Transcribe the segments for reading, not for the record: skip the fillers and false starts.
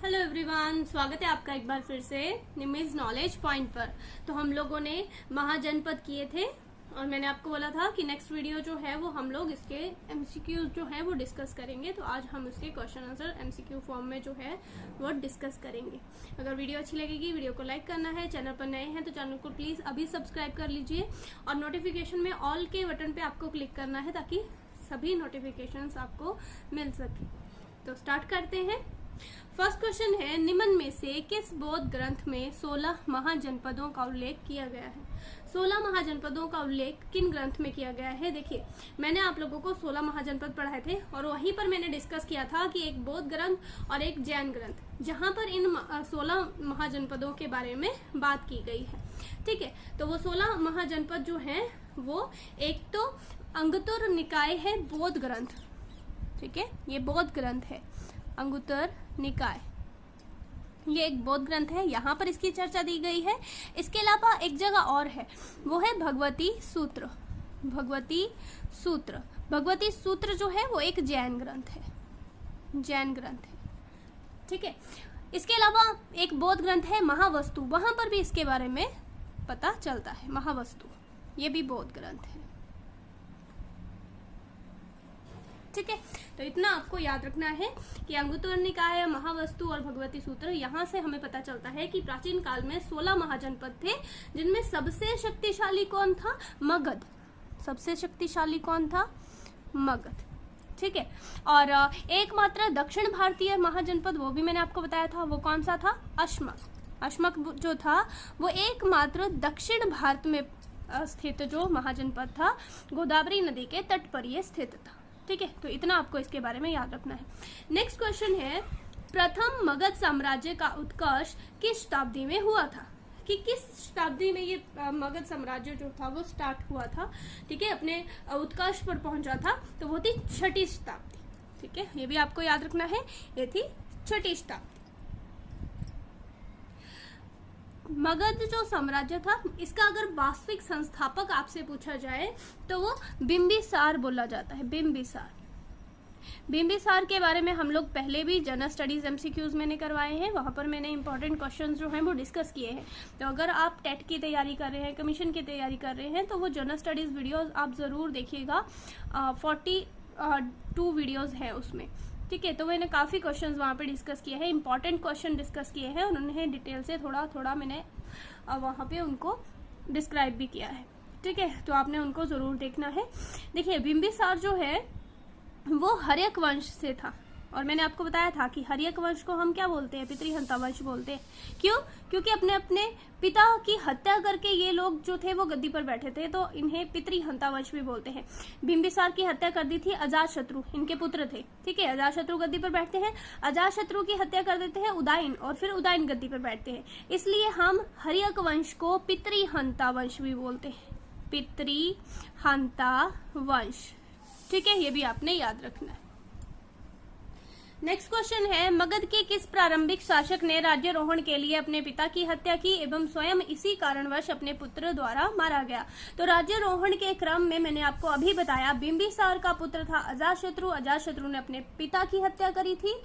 Hello everyone, स्वागत है आपका एक बार फिर से निमिज नॉलेज पॉइंट पर। तो हम लोगों ने महाजनपद किए थे और मैंने आपको बोला था कि नेक्स्ट वीडियो जो है वो हम लोग इसके एमसीक्यू जो है वो डिस्कस करेंगे। तो आज हम इसके क्वेश्चन आंसर एमसीक्यू फॉर्म में जो है वो डिस्कस करेंगे। अगर वीडियो अच्छी लगेगी वीडियो को लाइक करना है, चैनल पर नए हैं तो चैनल को प्लीज अभी सब्सक्राइब कर लीजिए और नोटिफिकेशन में ऑल के बटन पे आपको क्लिक करना है ताकि सभी नोटिफिकेशंस आपको मिल सके। तो स्टार्ट करते हैं। फर्स्ट क्वेश्चन है, निम्न में से किस बौद्ध ग्रंथ में 16 महाजनपदों का उल्लेख किया गया है? 16 महाजनपदों का उल्लेख किन ग्रंथ में किया गया है? देखिए, मैंने आप लोगों को 16 महाजनपद पढ़ाए थे और वहीं पर मैंने डिस्कस किया था कि एक बौद्ध ग्रंथ और एक जैन ग्रंथ, जहां पर इन 16 महाजनपदों के बारे में बात की गई है। ठीक है, तो वो 16 महाजनपद जो है वो एक तो अंगुत्तर निकाय है बौद्ध ग्रंथ। ठीक है, ये बौद्ध ग्रंथ है अंगुत्तर निकाय, ये एक बौद्ध ग्रंथ है, यहाँ पर इसकी चर्चा दी गई है। इसके अलावा एक जगह और है, वो है भगवती सूत्र। भगवती सूत्र, भगवती सूत्र जो है वो एक जैन ग्रंथ है, जैन ग्रंथ है। ठीक है, इसके अलावा एक बौद्ध ग्रंथ है महावस्तु, वहां पर भी इसके बारे में पता चलता है। महावस्तु ये भी बौद्ध ग्रंथ है। ठीक है, तो इतना आपको याद रखना है कि अंगुत्तर निकाय, महावस्तु और भगवती सूत्र, यहाँ से हमें पता चलता है कि प्राचीन काल में 16 महाजनपद थे, जिनमें सबसे शक्तिशाली कौन था? मगध। सबसे शक्तिशाली कौन था? मगध। ठीक है, और एकमात्र दक्षिण भारतीय महाजनपद वो भी मैंने आपको बताया था, वो कौन सा था? अश्मक। अश्मक जो था वो एकमात्र दक्षिण भारत में स्थित जो महाजनपद था, गोदावरी नदी के तट पर ये स्थित था। ठीक है, तो इतना आपको इसके बारे में याद रखना है। नेक्स्ट क्वेश्चन है, प्रथम मगध साम्राज्य का उत्कर्ष किस शताब्दी में हुआ था? कि किस शताब्दी में ये मगध साम्राज्य जो था वो स्टार्ट हुआ था? ठीक है, अपने उत्कर्ष पर पहुंचा था, तो वो थी 6ठी शताब्दी। ठीक है, ये भी आपको याद रखना है, ये थी 6ठी शताब्दी। मगध जो साम्राज्य था, इसका अगर वास्तविक संस्थापक आपसे पूछा जाए तो वो बिंबिसार बोला जाता है। बिंबिसार। बिंबिसार के बारे में हम लोग पहले भी जनरल स्टडीज एमसीक्यूज मैंने करवाए हैं, वहां पर मैंने इंपॉर्टेंट क्वेश्चंस जो हैं वो डिस्कस किए हैं। तो अगर आप टेट की तैयारी कर रहे हैं, कमीशन की तैयारी कर रहे हैं, तो वो जनरल स्टडीज वीडियोज आप जरूर देखिएगा। 42 वीडियोज है उसमें। ठीक है, तो मैंने काफी क्वेश्चंस वहां पे डिस्कस किए हैं, इंपॉर्टेंट क्वेश्चन डिस्कस किए हैं, उन्होंने डिटेल से थोड़ा थोड़ा मैंने वहां पे उनको डिस्क्राइब भी किया है। ठीक है, तो आपने उनको जरूर देखना है। देखिए, बिंबिसार जो है वो हर्यक वंश से था और मैंने आपको बताया था कि हर्यक वंश को हम क्या बोलते हैं? पितृहंता वंश बोलते हैं। क्यों? क्योंकि अपने अपने पिता की हत्या करके ये लोग जो थे वो गद्दी पर बैठे थे, तो इन्हें पितृहंता वंश भी बोलते हैं। बिंबिसार की हत्या कर दी थी अजातशत्रु, इनके पुत्र थे। ठीक है, अजातशत्रु गद्दी पर बैठते हैं, अजातशत्रु की हत्या कर देते हैं उदयन, और फिर उदयन गद्दी पर बैठते हैं। इसलिए हम हर्यक वंश को पितृहंता वंश भी बोलते हैं। पितृहंता वंश। ठीक है, ये भी आपने याद रखना है। नेक्स्ट क्वेश्चन है, मगध के किस प्रारंभिक शासक ने राज्यारोहण के लिए अपने पिता की हत्या की एवं स्वयं इसी कारणवश अपने पुत्र द्वारा मारा गया? तो राज्यारोहण के क्रम में मैंने आपको अभी बताया, बिंबिसार का पुत्र था अजातशत्रु। अजातशत्रु ने अपने पिता की हत्या करी थी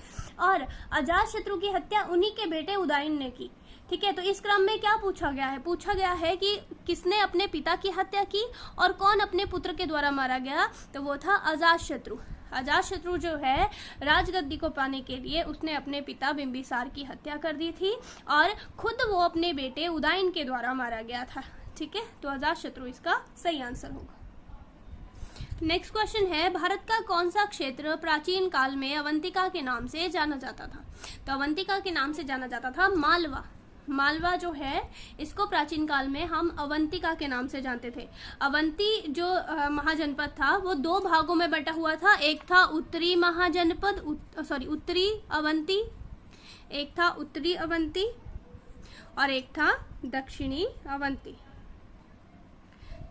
और अजातशत्रु की हत्या उन्हीं के बेटे उदयन ने की। ठीक है, तो इस क्रम में क्या पूछा गया है? पूछा गया है कि किसने अपने पिता की हत्या की और कौन अपने पुत्र के द्वारा मारा गया? तो वो था अजातशत्रु। अजातशत्रु जो है राजगद्दी को पाने के लिए उसने अपने पिता बिंबिसार की हत्या कर दी थी और खुद वो अपने बेटे उदयन के द्वारा मारा गया था। ठीक है, तो अजातशत्रु इसका सही आंसर होगा। नेक्स्ट क्वेश्चन है, भारत का कौन सा क्षेत्र प्राचीन काल में अवंतिका के नाम से जाना जाता था? तो अवंतिका के नाम से जाना जाता था मालवा। मालवा जो है इसको प्राचीन काल में हम अवंतिका के नाम से जानते थे। अवंती जो महाजनपद था वो 2 भागों में बटा हुआ था। एक था उत्तरी महाजनपद, उत्तरी अवंती, एक था उत्तरी अवंती और एक था दक्षिणी अवंती।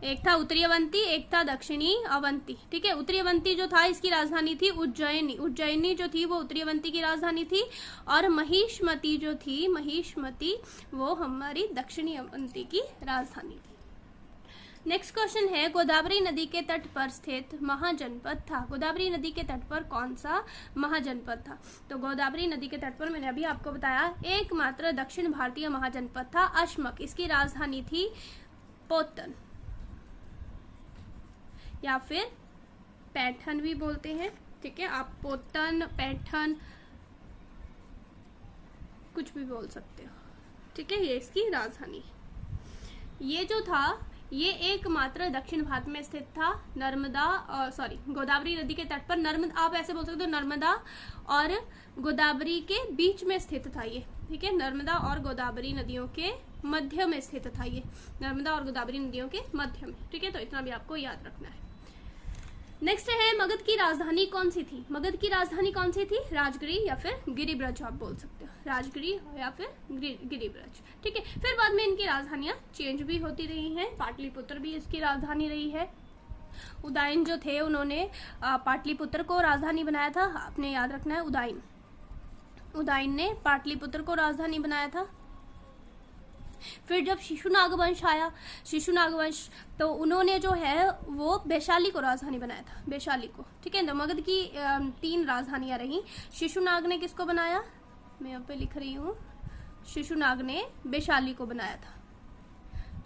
एक था उत्तरी अवंती, एक था दक्षिणी अवंती। ठीक है, उत्तरी अवंती जो था इसकी राजधानी थी उज्जैनी। उज्जैनी जो थी वो उत्तरी अवंती की राजधानी थी और महिष्मती जो थी, महिष्मती वो हमारी दक्षिणी अवंती की राजधानी थी। नेक्स्ट क्वेश्चन है, गोदावरी नदी के तट पर स्थित महाजनपद था। गोदावरी नदी के तट पर कौन सा महाजनपद था? तो गोदावरी नदी के तट पर मैंने अभी आपको बताया एकमात्र दक्षिण भारतीय महाजनपद था अशमक। इसकी राजधानी थी पोतन या फिर पैठन भी बोलते हैं, ठीक है। आप पोतन, पैठन कुछ भी बोल सकते हो, ठीक है। ये इसकी राजधानी, ये जो था ये एकमात्र दक्षिण भारत में स्थित था नर्मदा गोदावरी नदी के तट पर। नर्मदा आप ऐसे बोल सकते हो, नर्मदा और गोदावरी के बीच में स्थित था ये, ठीक है। नर्मदा और गोदावरी नदियों के मध्य में स्थित था ये, नर्मदा और गोदावरी नदियों के मध्य में, ठीक है। तो इतना भी आपको याद रखना है। नेक्स्ट है, मगध की राजधानी कौन सी थी? मगध की राजधानी कौन सी थी? राजगिरी या फिर गिरिब्रज आप बोल सकते हो, राजगिरी या फिर गिरिब्रज, ठीक है। फिर बाद में इनकी राजधानियां चेंज भी होती रही हैं। पाटलिपुत्र भी इसकी राजधानी रही है। उदयन जो थे उन्होंने पाटलिपुत्र को राजधानी बनाया था, आपने याद रखना है। उदयन ने पाटलिपुत्र को राजधानी बनाया था। फिर जब शिशुनाग वंश आया, शिशुनाग वंश, तो उन्होंने जो है वो वैशाली को राजधानी बनाया था, वैशाली को, ठीक है। तो मगध की 3 राजधानियां रही। शिशुनाग ने किसको बनाया? मैं यहाँ पे लिख रही हूँ, शिशुनाग ने वैशाली को बनाया था,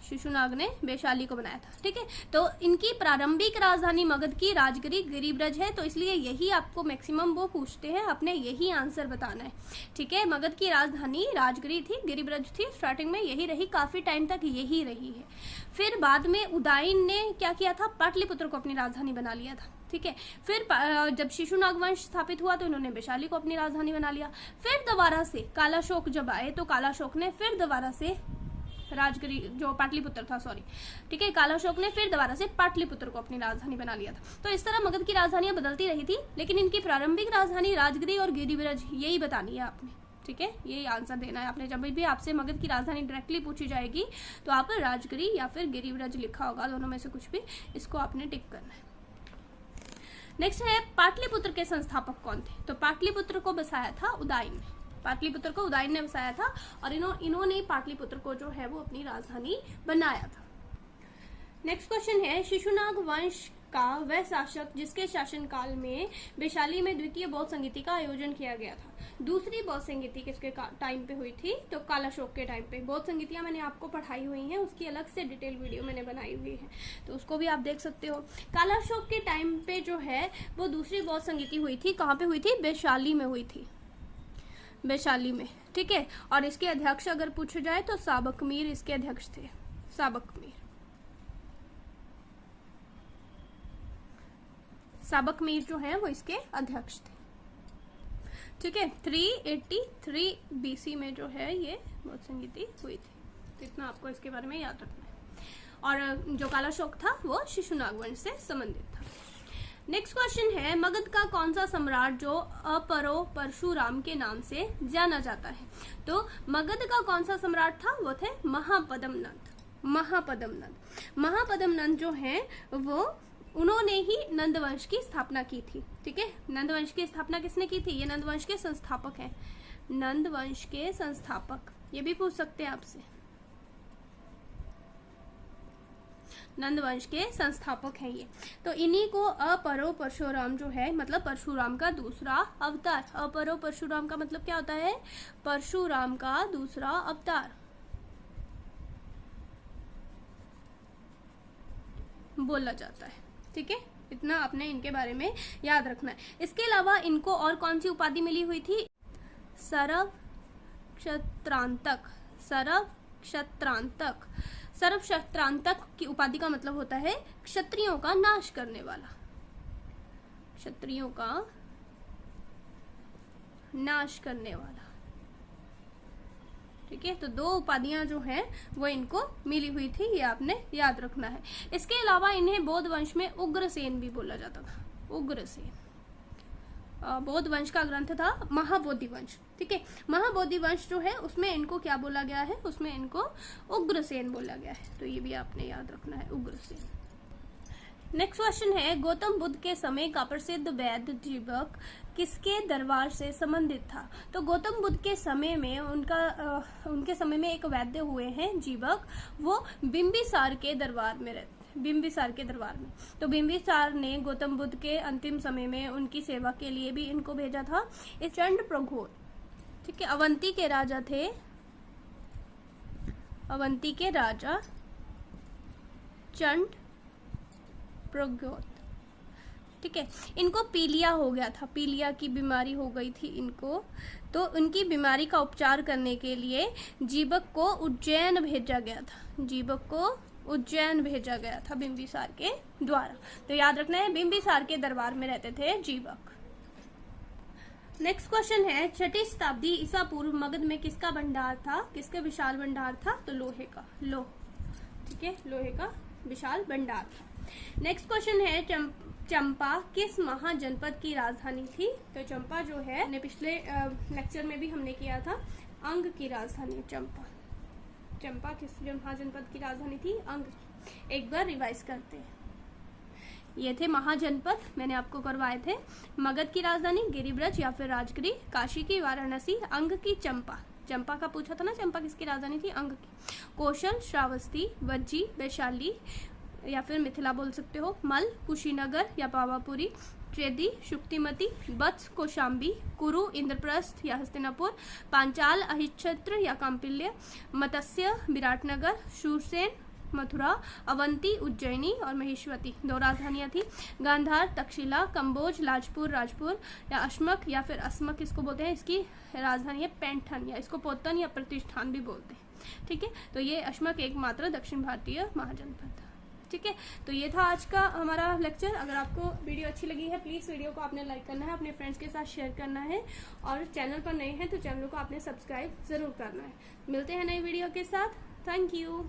शिशुनाग ने वैशाली को बनाया था, ठीक है। तो इनकी प्रारंभिक राजधानी मगध की राजगिरी गिरिब्रज है, तो इसलिए यही आपको मैक्सिमम वो पूछते हैं, आपने यही आंसर बताना है, ठीक है। मगध की राजधानी राजगिरी थी, गिरिब्रज थी, स्टार्टिंग में यही रही, काफी टाइम तक यही रही है। फिर बाद में उदयन ने क्या किया था? पाटलिपुत्र को अपनी राजधानी बना लिया था, ठीक है। फिर जब शिशुनाग वंश स्थापित हुआ तो इन्होंने वैशाली को अपनी राजधानी बना लिया। फिर दोबारा से कालाशोक जब आए तो कालाशोक ने फिर दोबारा से राजगिरी जो पाटलिपुत्र था, ठीक है, कालाशोक ने फिर दोबारा से पाटलिपुत्र को अपनी राजधानी बना लिया था। तो इस तरह मगध की राजधानियां बदलती रही थी, लेकिन इनकी प्रारंभिक राजधानी राजगिरी और गिरिब्रज यही बतानी है आपने, ठीक है। यही आंसर देना है आपने। जब भी आपसे मगध की राजधानी डायरेक्टली पूछी जाएगी तो आप राजगिरी या फिर गिरिब्रज लिखा होगा, दोनों में से कुछ भी, इसको आपने टिक करना है। नेक्स्ट है, पाटलिपुत्र के संस्थापक कौन थे? तो पाटलिपुत्र को बसाया था उदयन ने, पाटलिपुत्र को उदयन ने बसाया था और इन्होंने पाटलिपुत्र को जो है वो अपनी राजधानी बनाया था। नेक्स्ट क्वेश्चन है, शिशुनाग वंश का वह शासक जिसके शासनकाल में वैशाली में द्वितीय बौद्ध संगीति का आयोजन किया गया था। दूसरी बौद्ध संगीति किसके टाइम पे हुई थी? तो कालाशोक के टाइम पे। बौद्ध संगीतियां मैंने आपको पढ़ाई हुई हैं, उसकी अलग से डिटेल वीडियो मैंने बनाई हुई है, तो उसको भी आप देख सकते हो। कालाशोक के टाइम पे जो है वो दूसरी बौद्ध संगीति हुई थी, कहाँ पे हुई थी? वैशाली में हुई थी, वैशाली में, ठीक है। और इसके अध्यक्ष अगर पूछा जाए तो साबक मीर इसके अध्यक्ष थे, साबक मीर, साबक मीर जो है वो इसके अध्यक्ष थे, ठीक है। 383 BC में जो है ये बौद्ध संगीति हुई थी, तो इतना आपको इसके बारे में याद रखना है। और जो कालाशोक था वो शिशुनाग वंश से संबंधित था। नेक्स्ट क्वेश्चन है, मगध का कौन सा सम्राट जो अपरो परशुराम के नाम से जाना जाता है? तो मगध का कौन सा सम्राट था? वो थे महापद्मनंद। महापद्मनंद जो है वो उन्होंने ही नंद वंश की स्थापना की थी, ठीक है। नंद वंश की स्थापना किसने की थी? ये नंद वंश के संस्थापक हैं, नंद वंश के संस्थापक, ये भी पूछ सकते हैं आपसे, नंद वंश के संस्थापक हैं ये। तो इन्हीं को अपरो परशुराम जो है, मतलब परशुराम का दूसरा अवतार। अपरो परशुराम का मतलब क्या होता है? परशुराम का दूसरा अवतार बोला जाता है, ठीक है। इतना आपने इनके बारे में याद रखना है। इसके अलावा इनको और कौन सी उपाधि मिली हुई थी? सरव क्षत्रांतक, सरव क्षत्रांतक। सर्व क्षत्रांतक की उपाधि का मतलब होता है क्षत्रियों का नाश करने वाला, क्षत्रियों का नाश करने वाला, ठीक है। तो 2 उपाधियां जो हैं वो इनको मिली हुई थी, ये आपने याद रखना है। इसके अलावा इन्हें बौद्ध वंश में उग्रसेन भी बोला जाता था, उग्रसेन। बौद्ध वंश का ग्रंथ था महाबोधि वंश, ठीक है। महाबोधि वंश जो है उसमें इनको क्या बोला गया है? उसमें इनको उग्रसेन बोला गया है, तो ये भी आपने याद रखना है, उग्रसेन। नेक्स्ट क्वेश्चन है, गौतम बुद्ध के समय का प्रसिद्ध वैद्य जीवक किसके दरबार से संबंधित था? तो गौतम बुद्ध के समय में उनके समय में एक वैद्य हुए हैं जीवक, वो बिंबिसार के दरबार में बिंबिसार के दरबार में। तो बिंबिसार ने गौतम बुद्ध के अंतिम समय में उनकी सेवा के लिए भी इनको भेजा था। इस चंड प्रघोर, ठीक है, अवंती के राजा थे, अवंती के राजा चंड प्रघोर, ठीक है। इनको पीलिया हो गया था, पीलिया की बीमारी हो गई थी इनको। तो उनकी बीमारी का उपचार करने के लिए जीवक को उज्जैन भेजा गया था, जीवक को उज्जैन भेजा गया था बिंबिसार के द्वारा। तो याद रखना है, बिंबिसार के दरबार में रहते थे जीवक। नेक्स्ट क्वेश्चन है, 6ठी शताब्दी ईसा पूर्व मगध में किसका भंडार था, किसका विशाल भंडार था? तो लोहे का, लोह, ठीक है, लोहे का विशाल भंडार था। नेक्स्ट क्वेश्चन है, चंपा किस महाजनपद की राजधानी थी? तो चंपा जो है, हमने पिछले लेक्चर में भी हमने किया था, अंग की राजधानी चंपा। चंपा किस महाजनपद की राजधानी थी? अंग। एक बार रिवाइज करते हैं, ये थे महाजनपद, मैंने आपको करवाए थे। मगध की राजधानी गिरिब्रज या फिर राजगिरी, काशी की वाराणसी, अंग की चंपा। चंपा का पूछा था ना, चंपा किसकी राजधानी थी? अंग की। कौशल, श्रावस्ती, वज्जी, वैशाली या फिर मिथिला बोल सकते हो, मल, कुशीनगर या पावापुरी, चेदी, शुक्तिमती, वत्स, कौशाम्बी, कुरु, इंद्रप्रस्थ या हस्तिनापुर, पांचाल, अहिच्छत्र या कांपिल्य, मत्स्य, विराटनगर, शूरसेन, मथुरा, अवंती, उज्जैनी और महेश्वती। 2 राजधानियां थी। गांधार, तक्षशिला, कंबोज, लाजपुर, राजपुर या अश्मक या फिर अस्मक इसको बोलते हैं। इसकी राजधानी है पैंठन या इसको पोतन या प्रतिष्ठान भी बोलते हैं, ठीक है। तो ये अश्मक एकमात्र दक्षिण भारतीय महाजनपद था, ठीक है। तो ये था आज का हमारा लेक्चर। अगर आपको वीडियो अच्छी लगी है, प्लीज वीडियो को आपने लाइक करना है, अपने फ्रेंड्स के साथ शेयर करना है, और चैनल पर नए हैं तो चैनल को आपने सब्सक्राइब जरूर करना है। मिलते हैं नई वीडियो के साथ। Thank you.